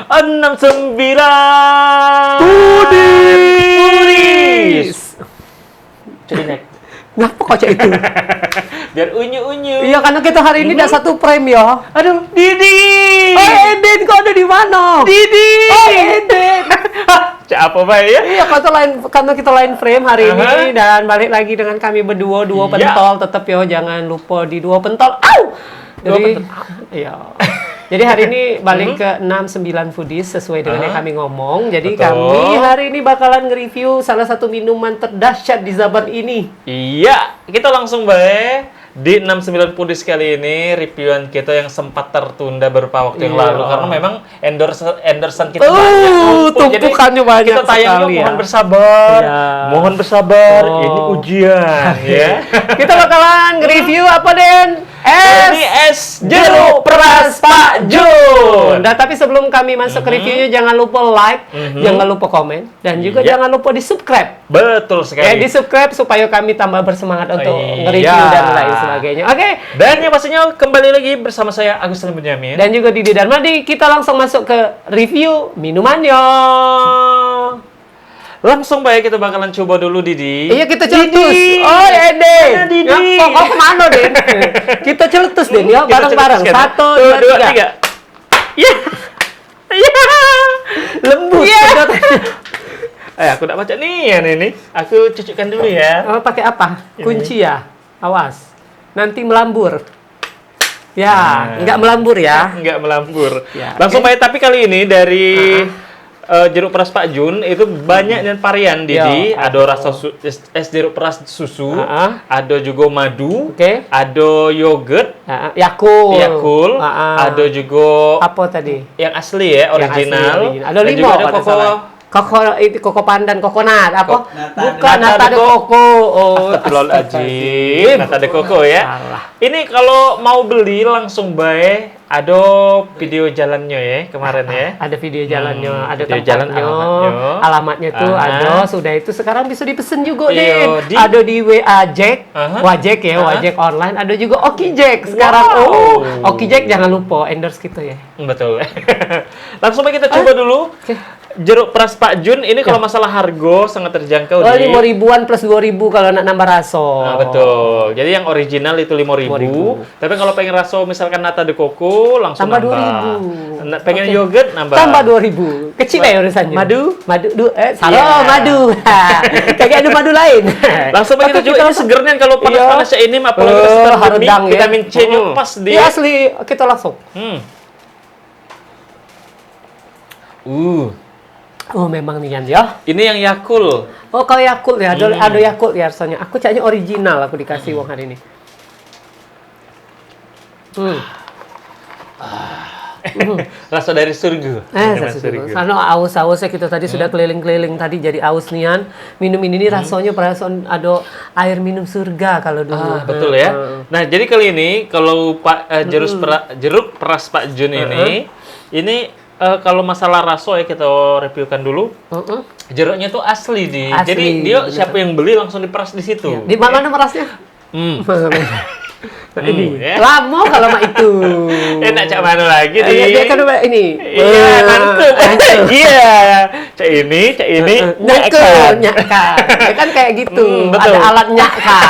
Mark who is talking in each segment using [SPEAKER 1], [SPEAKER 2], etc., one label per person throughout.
[SPEAKER 1] 69
[SPEAKER 2] Pudis.
[SPEAKER 1] Coba naik.
[SPEAKER 2] Ngapa kok cak itu?
[SPEAKER 1] Biar unyu-unyu.
[SPEAKER 2] Iya, karena kita hari ini udah satu frame ya.
[SPEAKER 1] Aduh, Didi.
[SPEAKER 2] Oh, Eden kok ada di mana?
[SPEAKER 1] Didi.
[SPEAKER 2] Oh, Eden.
[SPEAKER 1] Cak apa baik ya?
[SPEAKER 2] Iya, karena kita lain frame hari ini dan balik lagi dengan kami berdua, duo
[SPEAKER 1] Iya.
[SPEAKER 2] pentol. Tetap yo, jangan lupa di duo pentol. Au!
[SPEAKER 1] Duo
[SPEAKER 2] Jadi,
[SPEAKER 1] pentol.
[SPEAKER 2] iya. Jadi hari ini balik ke 69 foodies sesuai dengan yang kami ngomong. Jadi
[SPEAKER 1] Betul.
[SPEAKER 2] kami hari ini bakalan nge-review salah satu minuman terdahsyat di zaman ini.
[SPEAKER 1] Iya, kita langsung baik di 69 Pudis kali ini reviewan kita yang sempat tertunda beberapa waktu yang
[SPEAKER 2] Iya.
[SPEAKER 1] lalu karena memang endorsean kita banyak. Ampun, jadi
[SPEAKER 2] tumpukannya banyak
[SPEAKER 1] kita tayangnya
[SPEAKER 2] sekali ya.
[SPEAKER 1] mohon bersabar.
[SPEAKER 2] Iya.
[SPEAKER 1] Mohon bersabar,
[SPEAKER 2] Oh.
[SPEAKER 1] ini ujian ya.
[SPEAKER 2] Kita bakalan nge-review apa, Den?
[SPEAKER 1] Ini es jeruk peras Pak Jun.
[SPEAKER 2] Nah, tapi sebelum kami masuk ke reviewnya, jangan lupa like, jangan lupa komen, dan juga
[SPEAKER 1] Iya.
[SPEAKER 2] jangan lupa di-subscribe.
[SPEAKER 1] Betul sekali.
[SPEAKER 2] Di-subscribe supaya kami tambah bersemangat untuk
[SPEAKER 1] Iya.
[SPEAKER 2] nge-review dan lain sebagainya. Oke.
[SPEAKER 1] Dan yang pastinya kembali lagi bersama saya Agus Salim Benyamin.
[SPEAKER 2] Dan juga Didi Darmadi, kita langsung masuk ke review minumannya.
[SPEAKER 1] Langsung baik kita bakalan coba dulu Didi.
[SPEAKER 2] Iya, kita celetus.
[SPEAKER 1] Didi.
[SPEAKER 2] Oh, ya, Den.
[SPEAKER 1] Mana Didi?
[SPEAKER 2] Ya, kok kemana, Den? Kita celetus, Den, ya,
[SPEAKER 1] Kita
[SPEAKER 2] bareng-bareng.
[SPEAKER 1] celutuskan.
[SPEAKER 2] 1,
[SPEAKER 1] Tuh,
[SPEAKER 2] 2, 3.
[SPEAKER 1] 3. Iya. Iya.
[SPEAKER 2] Lembut.
[SPEAKER 1] Iya.
[SPEAKER 2] sedot.
[SPEAKER 1] Aku tak baca nih ya ini. Aku cucukkan dulu ya.
[SPEAKER 2] Oh, pakai apa?
[SPEAKER 1] Ini.
[SPEAKER 2] Kunci ya? Awas. Nanti melambur. Ya,
[SPEAKER 1] Nah.
[SPEAKER 2] nggak melambur ya.
[SPEAKER 1] Enggak melambur.
[SPEAKER 2] Ya,
[SPEAKER 1] Langsung
[SPEAKER 2] oke.
[SPEAKER 1] baik, tapi kali ini dari jeruk peras Pak Jun itu banyak dan varian Didi.
[SPEAKER 2] Ya.
[SPEAKER 1] Ada rasa es jeruk peras susu, ada juga madu,
[SPEAKER 2] Oke.
[SPEAKER 1] ada yogurt,
[SPEAKER 2] Yakult.
[SPEAKER 1] Yakult, ada juga
[SPEAKER 2] apa tadi?
[SPEAKER 1] yang asli ya,
[SPEAKER 2] Yang
[SPEAKER 1] original.
[SPEAKER 2] asli, original. Ada
[SPEAKER 1] Dan
[SPEAKER 2] 5
[SPEAKER 1] juga ada
[SPEAKER 2] kalau
[SPEAKER 1] koko.
[SPEAKER 2] salah. Koko pandan, kokonat, apa?
[SPEAKER 3] Nata
[SPEAKER 2] Bukan,
[SPEAKER 1] Nata
[SPEAKER 2] nata
[SPEAKER 1] de
[SPEAKER 2] de koko. Oh,
[SPEAKER 1] Astagfirullahaladzim. Nata de koko ya.
[SPEAKER 2] Salah.
[SPEAKER 1] Ini kalau mau beli langsung bae ada video jalannya ya kemarin ya.
[SPEAKER 2] Ada video jalannya, ada
[SPEAKER 1] video jalan
[SPEAKER 2] tempatnya, alamatnya tuh ada. Sudah itu sekarang bisa dipesen juga,
[SPEAKER 1] Iya,
[SPEAKER 2] Den. Ada di WA Jack, Wajek ya,
[SPEAKER 1] Aha.
[SPEAKER 2] Wajek online. Ada juga Oki Jack sekarang.
[SPEAKER 1] Wow.
[SPEAKER 2] Oh, Oki Jack jangan lupa endorse kita ya.
[SPEAKER 1] Betul. Langsung bae kita coba dulu.
[SPEAKER 2] Oke.
[SPEAKER 1] Jeruk peras Pak Jun ini kalau masalah harga sangat terjangkau
[SPEAKER 2] Oh,
[SPEAKER 1] di
[SPEAKER 2] 5.000-an plus 2.000 kalau nak nambah rasa.
[SPEAKER 1] Nah, betul. Jadi yang original itu 5.000.
[SPEAKER 2] 5.000.
[SPEAKER 1] Tapi kalau pengen rasa misalkan nata de coco langsung
[SPEAKER 2] Tambah
[SPEAKER 1] nambah.
[SPEAKER 2] 2.000.
[SPEAKER 1] Pengen
[SPEAKER 2] Oke.
[SPEAKER 1] yogurt nambah.
[SPEAKER 2] Tambah 2.000. Kecil ya urusannya.
[SPEAKER 1] Madu?
[SPEAKER 2] Salah,
[SPEAKER 1] Iya.
[SPEAKER 2] madu. Kagak ada madu lain.
[SPEAKER 1] Langsung
[SPEAKER 2] Oke,
[SPEAKER 1] begitu juga ini
[SPEAKER 2] langsung.
[SPEAKER 1] segernya kalau panas-panasnya ini apalagi kita sedang demi
[SPEAKER 2] haredang ya.
[SPEAKER 1] vitamin C-nya pas
[SPEAKER 2] Iya,
[SPEAKER 1] dia.
[SPEAKER 2] asli. Kita langsung. Oh, memang nian ya.
[SPEAKER 1] Ini yang Yakult.
[SPEAKER 2] Oh, kalau Yakult ya, ada Yakult ya rasanya. Aku caknya original aku dikasih wong hari ini.
[SPEAKER 1] Rasa dari surga. Minuman surga.
[SPEAKER 2] Karena aus-ausnya kita tadi sudah keliling-keliling tadi jadi aus nian. Minum ini rasanya perasaan ada air minum surga kalau dulu.
[SPEAKER 1] Betul ya. Nah, jadi kali ini kalau Pak jeruk peras Pak Jun ini kalau masalah rasa ya kita reviewkan dulu. Jeruknya tuh asli
[SPEAKER 2] Asli,
[SPEAKER 1] Jadi dia
[SPEAKER 2] bener.
[SPEAKER 1] siapa yang beli langsung diperas di situ.
[SPEAKER 2] Di mana merasnya? Ini
[SPEAKER 1] ya.
[SPEAKER 2] lama kalau mak itu.
[SPEAKER 1] Enak cak mana lagi
[SPEAKER 2] Dia kan udah ini.
[SPEAKER 1] Iya, mantap. Iya. Cak ini.
[SPEAKER 2] Nyakkan. Ya kan kayak gitu.
[SPEAKER 1] Betul.
[SPEAKER 2] Ada alat nyakkan.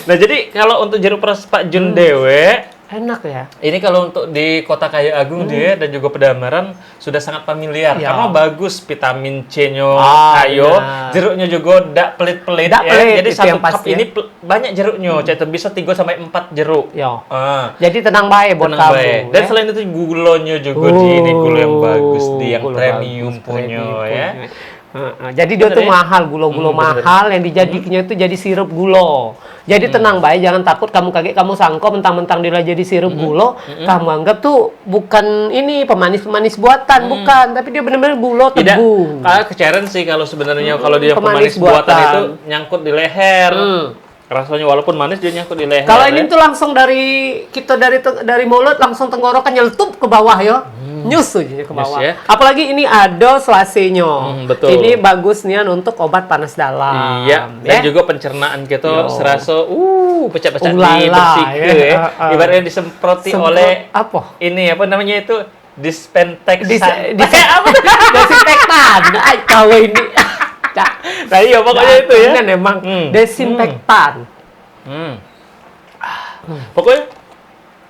[SPEAKER 1] Nah, jadi kalau untuk jeruk peras Pak Jun dewe,
[SPEAKER 2] Enak ya.
[SPEAKER 1] ini kalau untuk di Kota Kayu Agung dia dan juga Pedamaran sudah sangat familiar
[SPEAKER 2] Ya.
[SPEAKER 1] karena bagus vitamin C-nya kayu,
[SPEAKER 2] benar.
[SPEAKER 1] jeruknya juga tidak pelit-pelit
[SPEAKER 2] Ndak
[SPEAKER 1] ya.
[SPEAKER 2] pelit,
[SPEAKER 1] Jadi
[SPEAKER 2] itu
[SPEAKER 1] satu
[SPEAKER 2] yang
[SPEAKER 1] cup
[SPEAKER 2] pasti
[SPEAKER 1] ini banyak jeruknya, jadi bisa 3 sampai 4 jeruk.
[SPEAKER 2] Ya.
[SPEAKER 1] Ah.
[SPEAKER 2] Jadi tenang baik buat
[SPEAKER 1] Tenang
[SPEAKER 2] kamu.
[SPEAKER 1] bae. Dan
[SPEAKER 2] ya.
[SPEAKER 1] selain itu gulanya juga di ini gula yang bagus di yang
[SPEAKER 2] Gula
[SPEAKER 1] premium
[SPEAKER 2] bagus,
[SPEAKER 1] punya
[SPEAKER 2] premium
[SPEAKER 1] ya.
[SPEAKER 2] punya. Jadi dia
[SPEAKER 1] Bener
[SPEAKER 2] tuh
[SPEAKER 1] ya?
[SPEAKER 2] mahal, gula-gula
[SPEAKER 1] Bener.
[SPEAKER 2] mahal yang dijadikannya itu jadi sirup gula. Jadi tenang baik, jangan takut kamu kaget, kamu sangka mentang-mentang dia jadi sirup gula, kamu anggap tuh bukan ini pemanis-pemanis buatan, bukan, tapi dia benar-benar gula
[SPEAKER 1] Tidak,
[SPEAKER 2] tebu.
[SPEAKER 1] keceren sih kalau sebenarnya kalau dia pemanis
[SPEAKER 2] Pemanis
[SPEAKER 1] buatan
[SPEAKER 2] buatan.
[SPEAKER 1] itu nyangkut di leher. Rasanya walaupun manis dia nyangkut di leher.
[SPEAKER 2] Kalau
[SPEAKER 1] ya.
[SPEAKER 2] ini tuh langsung dari kita dari mulut langsung tenggorokan nyeletup ke bawah ya. Nyus aja ke bawah.
[SPEAKER 1] ya.
[SPEAKER 2] Apalagi ini ada selasenya.
[SPEAKER 1] betul.
[SPEAKER 2] Ini bagus nih untuk obat panas dalam.
[SPEAKER 1] Iya, dan
[SPEAKER 2] ya.
[SPEAKER 1] juga pencernaan kita
[SPEAKER 2] Yo.
[SPEAKER 1] serasa pecah-pecah
[SPEAKER 2] Ulala,
[SPEAKER 1] dibersihkan
[SPEAKER 2] ya.
[SPEAKER 1] ya. Ibaratnya disemproti
[SPEAKER 2] Semprot
[SPEAKER 1] oleh
[SPEAKER 2] apa?
[SPEAKER 1] ini apa namanya itu
[SPEAKER 2] Desinfektan. Ay, kau ini.
[SPEAKER 1] Nah iya pokoknya itu ya.
[SPEAKER 2] Kan emang desinfektan.
[SPEAKER 1] Pokoknya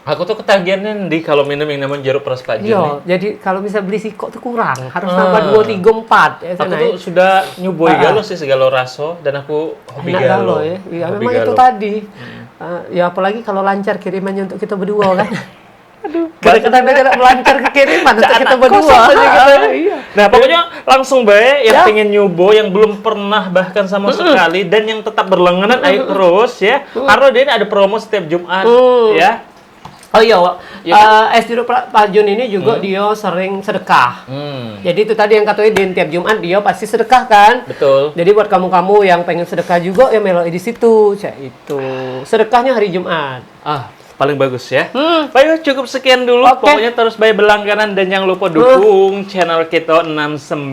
[SPEAKER 1] aku tuh ketagihannya di kalau minum yang namanya jeruk peras Pak Jun.
[SPEAKER 2] Iya, jadi kalau bisa beli siko tuh kurang, harus nambah 2, 3, 4 ya.
[SPEAKER 1] Aku tuh sudah nyuboi galo sih segala raso dan aku hobi
[SPEAKER 2] enak
[SPEAKER 1] galo.
[SPEAKER 2] ya. Iya,
[SPEAKER 1] Hobi
[SPEAKER 2] memang itu
[SPEAKER 1] galo.
[SPEAKER 2] tadi. Ya apalagi kalau lancar kirimannya untuk kita berdua kan. Aduh, kadang-kadang tidak melancar ke kiriman untuk kita berdua. Iya.
[SPEAKER 1] Nah, pokoknya langsung baik yang pengen nyobo, yang belum pernah bahkan sama sekali dan yang tetap berlangganan ayo terus ya. Karena dia ini ada promo setiap Jumat ya.
[SPEAKER 2] Oh iya, es jeruk Pak Jun ini juga dia sering sedekah. Jadi itu tadi yang katanya di tiap Jumat dia pasti sedekah kan?
[SPEAKER 1] Betul.
[SPEAKER 2] Jadi buat kamu-kamu yang pengen sedekah juga ya melo di situ, cak itu. Sedekahnya hari Jumat.
[SPEAKER 1] Paling bagus ya. Baik, cukup sekian dulu.
[SPEAKER 2] Oke.
[SPEAKER 1] Pokoknya terus baik berlangganan dan jangan lupa dukung channel kita 69.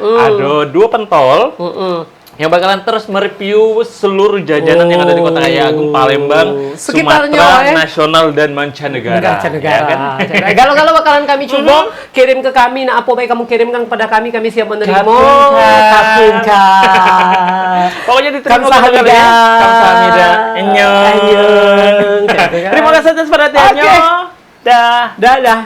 [SPEAKER 1] Ada 2 pentol. Yang bakalan terus mereview seluruh jajanan yang ada di Kota Raya Agung, Palembang,
[SPEAKER 2] Sekitarnya,
[SPEAKER 1] Sumatera, nasional dan mancanegara.
[SPEAKER 2] Mancanegara.
[SPEAKER 1] Ya kan?
[SPEAKER 2] Galau-galau bakalan kami coba kirim ke kami. Nah, apa baik kamu kirimkan kepada kami siap menerima. Kapungka.
[SPEAKER 1] Pokoknya diterima
[SPEAKER 2] Kamsahamnida.
[SPEAKER 1] ya. Kamsahamnida. Annyeong.
[SPEAKER 2] Annyeong.
[SPEAKER 1] Terima kasih atas perhatiannya.
[SPEAKER 2] Oke.
[SPEAKER 1] Dah.
[SPEAKER 2] Dadah.